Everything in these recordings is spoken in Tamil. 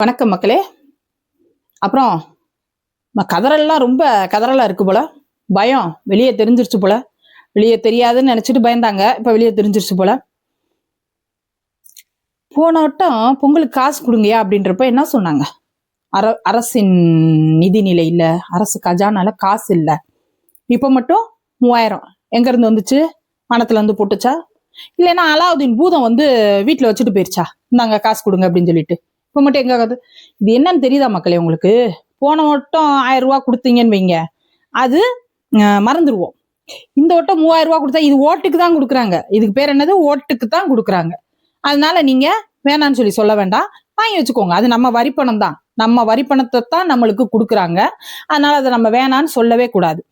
வணக்கம் மக்களே. அப்புறம் கதறல்லாம் ரொம்ப கதறலா இருக்கு போல. பயம் வெளியே தெரிஞ்சிருச்சு போல. வெளியே தெரியாதுன்னு நினைச்சிட்டு பயந்தாங்க, இப்ப வெளியே தெரிஞ்சிருச்சு போல. போன வட்டம் பொங்கலுக்கு காசு கொடுங்கயா அப்படின்றப்ப என்ன சொன்னாங்க? அரசின் நிதி நிலை இல்ல, அரசு கஜானால காசு இல்ல. இப்ப மட்டும் 3000 எங்க இருந்து வந்துச்சு? பணத்துல இருந்து போட்டுச்சா, இல்லைன்னா அலாவுதீன் பூதம் வந்து வீட்டுல வச்சுட்டு போயிருச்சா? இந்தாங்க காசு கொடுங்க அப்படின்னு சொல்லிட்டு. இப்ப மட்டும் எங்க ஆகுது? இது என்னன்னு தெரியுதா மக்களே உங்களுக்கு? போன வட்டம் 1000 ரூபாய் கொடுத்தீங்கன்னு வைங்க, அது மறந்துடுவோம். இந்த வட்டம் 3000 ரூபாய் கொடுத்தா இது ஓட்டுக்கு தான் கொடுக்குறாங்க. இதுக்கு பேர் என்னது? ஓட்டுக்கு தான் கொடுக்குறாங்க. அதனால நீங்க வேணான்னு சொல்லி சொல்ல வேண்டாம், வாங்கி வச்சுக்கோங்க. அது நம்ம வரிப்பணம் தான், நம்ம வரிப்பணத்தை தான் நம்மளுக்கு கொடுக்குறாங்க. அதனால அதை நம்ம வேணான்னு சொல்லவே கூடாது.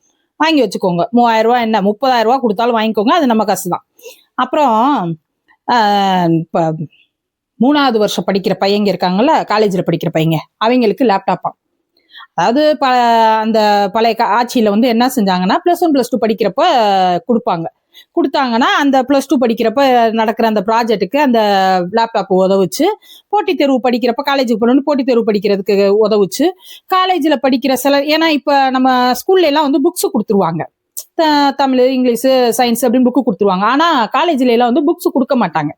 வாங்கி வச்சுக்கோங்க. 3000 ரூபாய் என்ன 30,000 ரூபாய் கொடுத்தாலும் வாங்கிக்கோங்க, அது நம்ம காசு தான். அப்புறம் இப்ப 3வது வருஷம் படிக்கிற பையங்க இருக்காங்கல்ல, காலேஜில் படிக்கிற பையங்க, அவங்களுக்கு லேப்டாப்பா. அதாவது அந்த பழைய ஆட்சியில வந்து என்ன செஞ்சாங்கன்னா, +1 +2 படிக்கிறப்ப கொடுத்தாங்கன்னா அந்த +2 படிக்கிறப்ப நடக்கிற அந்த ப்ராஜெக்ட்டுக்கு அந்த லேப்டாப் உதவுச்சு. போட்டித் தேர்வு படிக்கிறப்ப, காலேஜுக்கு போகணும்னு போட்டித் தேர்வு படிக்கிறதுக்கு உதவுச்சு. காலேஜில் படிக்கிற ஏன்னா இப்ப நம்ம ஸ்கூல்ல எல்லாம் வந்து புக்ஸ் கொடுத்துருவாங்க, தமிழ், இங்கிலீஷு, சயின்ஸ் அப்படின்னு புக்கு கொடுத்துருவாங்க. ஆனா காலேஜ்ல எல்லாம் வந்து புக்ஸ் கொடுக்க மாட்டாங்க.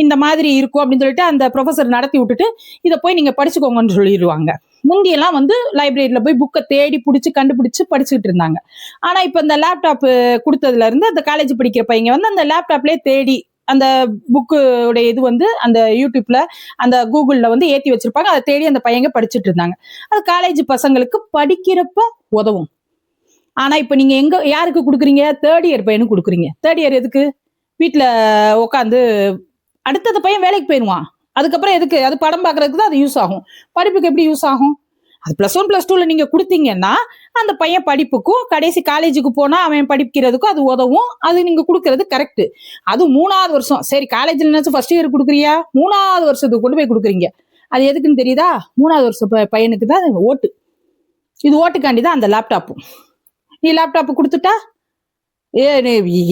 இந்த மாதிரி இருக்கும் அப்படின்னு சொல்லிட்டு அந்த ப்ரொஃபசர் நடத்தி விட்டுட்டு இதை போய் நீங்க படிச்சுக்கோங்கன்னு சொல்லிடுவாங்க. முந்தியெல்லாம் வந்து லைப்ரரியில போய் புக்கை தேடி பிடிச்சி கண்டுபிடிச்சு படிச்சுட்டு இருந்தாங்க. ஆனா இப்ப இந்த லேப்டாப் கொடுத்ததுல இருந்து அந்த காலேஜ் படிக்கிற பையங்க வந்து அந்த லேப்டாப்லயே தேடி அந்த புக்குடைய இது வந்து அந்த யூடியூப்ல அந்த கூகுள்ல வந்து ஏத்தி வச்சிருப்பாங்க. அதை தேடி அந்த பையங்க படிச்சுட்டு இருந்தாங்க. அது காலேஜ் பசங்களுக்கு படிக்கிறப்ப உதவும். ஆனா இப்ப நீங்க யாருக்கு கொடுக்குறீங்க? 3rd இயர் பையனுக்கு கொடுக்குறீங்க. 3rd இயர் எதுக்கு? வீட்டுல உட்காந்து அடுத்தது பையன் வேலைக்கு போயிடுவான். அதுக்கப்புறம் எதுக்கு? அது படம் பாக்குறதுக்கு தான் அது யூஸ் ஆகும். படிப்புக்கு எப்படி யூஸ் ஆகும்? அது +1 +2ல நீங்க கொடுத்தீங்கன்னா அந்த பையன் படிப்புக்கும் கடைசி காலேஜுக்கு போனா அவன் படிக்கிறதுக்கும் அது உதவும். அது நீங்க கொடுக்கறது கரெக்ட். அது 3வது வருஷம். சரி, காலேஜ்ல நினைச்சு ஃபர்ஸ்ட் இயர் கொடுக்குறியா, 3வது வருஷத்துக்கு கொண்டு போய் கொடுக்குறீங்க. அது எதுக்குன்னு தெரியுதா? 3வது வருஷம் பையனுக்கு தான் ஓட்டு. இது ஓட்டுக்காண்டி தான் அந்த லேப்டாப். நீ லேப்டாப் கொடுத்துட்டா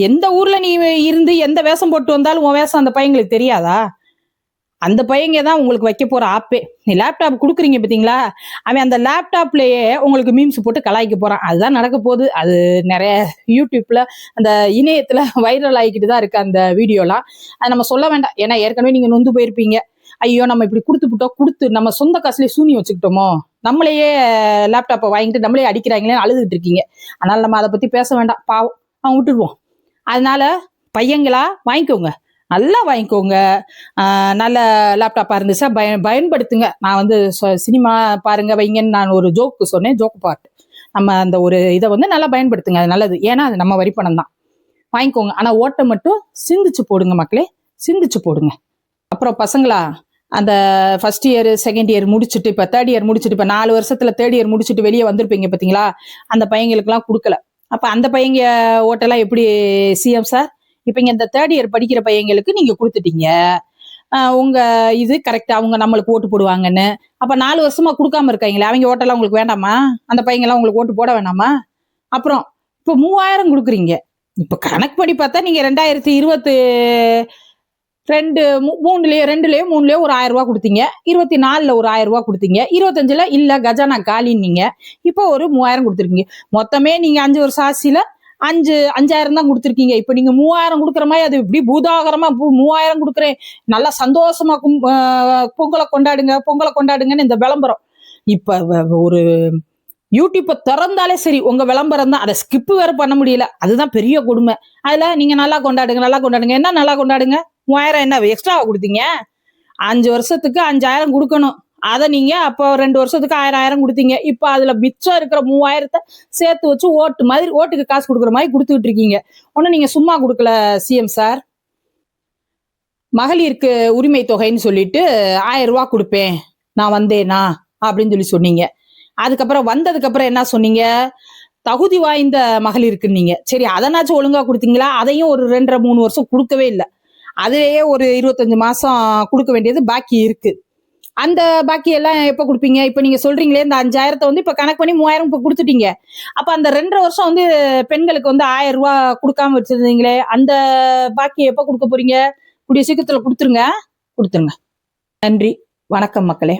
எந்த ஊர்ல நீ இருந்து எந்த வேஷம் போட்டு வந்தாலும் உன் வேஷம் அந்த பையங்களுக்கு தெரியாதா? அந்த பையங்க தான் உங்களுக்கு வைக்க போற ஆப்பே. நீ லேப்டாப் கொடுக்குறீங்க பாத்தீங்களா, அவன் அந்த லேப்டாப்லயே உங்களுக்கு மீம்ஸ் போட்டு கலாய்க்க போறான். அதுதான் நடக்க போகுது. அது நிறைய யூடியூப்ல அந்த இணையத்துல வைரல் ஆகிக்கிட்டு தான் இருக்கு அந்த வீடியோலாம். அது நம்ம சொல்ல வேண்டாம், ஏன்னா ஏற்கனவே நீங்க நொந்து போயிருப்பீங்க. ஐயோ நம்ம இப்படி கொடுத்து நம்ம சொந்த காசுலயே சூனி வச்சுக்கிட்டோமோ, நம்மளையே லேப்டாப்பை வாங்கிட்டு நம்மளே அடிக்கிறாங்களேன்னு அழுதுகிட்டு இருக்கீங்க. அதனால நம்ம அதை பத்தி பேச வேண்டாம், பாவம், அவன் விட்டுடுவோம். அதனால பையங்களா வாங்கிக்கோங்க, நல்லா வாங்கிக்கோங்க. நல்ல லேப்டாப்பா இருந்துச்சா பயன்படுத்துங்க. நான் வந்து சினிமா பாருங்க வைங்கன்னு நான் ஒரு ஜோக்கு சொன்னேன், ஜோக்கு பார்ட். நம்ம அந்த ஒரு இதை வந்து நல்லா பயன்படுத்துங்க, அது நல்லது. ஏன்னா அது நம்ம வரிப்பணம் தான். வாங்கிக்கோங்க. ஆனா ஓட்டை மட்டும் சிந்திச்சு போடுங்க மக்களே, சிந்திச்சு போடுங்க. அப்புறம் பசங்களா, அந்த ஃபர்ஸ்ட் இயர் செகண்ட் இயர் முடிச்சுட்டு இப்ப 3rd இயர் முடிச்சுட்டு இப்ப 4 வருஷத்துல 3rd இயர் முடிச்சுட்டு வெளியே வந்திருப்பீங்க பாத்தீங்களா, அந்த பையங்களுக்குலாம் கொடுக்கல. அப்ப அந்த பையங்க ஓட்டெல்லாம் எப்படி சிஎம் சார்? இப்ப இங்க இந்த 3rd இயர் படிக்கிற பையங்களுக்கு நீங்க கொடுத்துட்டீங்க. உங்க இது கரெக்டா, அவங்க நம்மளுக்கு ஓட்டு போடுவாங்கன்னு. அப்ப 4 வருஷமா கொடுக்காம இருக்காங்களே, அவங்க ஓட்டெல்லாம் உங்களுக்கு வேண்டாமா? அந்த பையங்க எல்லாம் உங்களுக்கு ஓட்டு போட வேண்டாமா? அப்புறம் இப்ப 3000 கொடுக்குறீங்க. இப்ப கணக்கு படி பார்த்தா நீங்க 2022 2லயோ 3லயோ ஒரு 1000 ரூபாய் கொடுத்தீங்க. 24ல ஒரு 1000 ரூபாய் கொடுத்தீங்க. 25ல இல்ல கஜானா காலின்னீங்க. இப்போ ஒரு 3000 கொடுத்துருக்கீங்க. மொத்தமே நீங்க 5 வருஷம் ஆட்சியில 5000 தான் கொடுத்துருக்கீங்க. இப்ப நீங்க 3000 கொடுக்குற மாதிரி அது இப்படி பூதாகரமா 3000 கொடுக்குறேன், நல்லா சந்தோஷமா பொங்கலை கொண்டாடுங்கன்னு இந்த விளம்பரம். இப்ப ஒரு யூடியூப்பை திறந்தாலே சரி உங்க விளம்பரம் தான். அதை ஸ்கிப் வேற பண்ண முடியல, அதுதான் பெரிய கொடுமை. அதுல நீங்க நல்லா கொண்டாடுங்க. என்ன நல்லா கொண்டாடுங்க? 3000 என்ன எக்ஸ்ட்ராவா கொடுத்தீங்க? 5 வருஷத்துக்கு 5000 கொடுக்கணும். அதை நீங்க அப்போ 2 வருஷத்துக்கு 1000 கொடுத்தீங்க. இப்ப அதுல மிச்சம் இருக்கிற 3000 சேர்த்து வச்சு ஓட்டுக்கு காசு கொடுக்குற மாதிரி கொடுத்துட்டு இருக்கீங்க. ஒன்னும் நீங்க சும்மா கொடுக்கல சிஎம் சார். மகளிருக்கு உரிமை தொகைன்னு சொல்லிட்டு 1000 ரூபாய் கொடுப்பேன் நான் வந்தேனா அப்படின்னு சொல்லி சொன்னீங்க. அதுக்கப்புறம் வந்ததுக்கு அப்புறம் என்ன சொன்னீங்க? தகுதி வாய்ந்த மகளிருக்குன்னீங்க. சரி, அதனாச்சும் ஒழுங்கா கொடுத்தீங்களா? அதையும் ஒரு 2.5 3 வருஷம் கொடுக்கவே இல்லை. அதுலயே ஒரு 25 மாசம் கொடுக்க வேண்டியது பாக்கி இருக்கு. அந்த பாக்கி எல்லாம் எப்ப கொடுப்பீங்க? இப்ப நீங்க சொல்றீங்களே இந்த 5000 வந்து இப்ப கணக்கு பண்ணி 3000 இப்ப கொடுத்துட்டீங்க. அப்ப அந்த 2.5 வருஷம் வந்து பெண்களுக்கு வந்து 1000 ரூபாய் கொடுக்காம வச்சிருந்தீங்களே, அந்த பாக்கி எப்ப கொடுக்க போறீங்க? கூடிய சீக்கிரத்துல கொடுத்துருங்க. நன்றி, வணக்கம் மக்களே.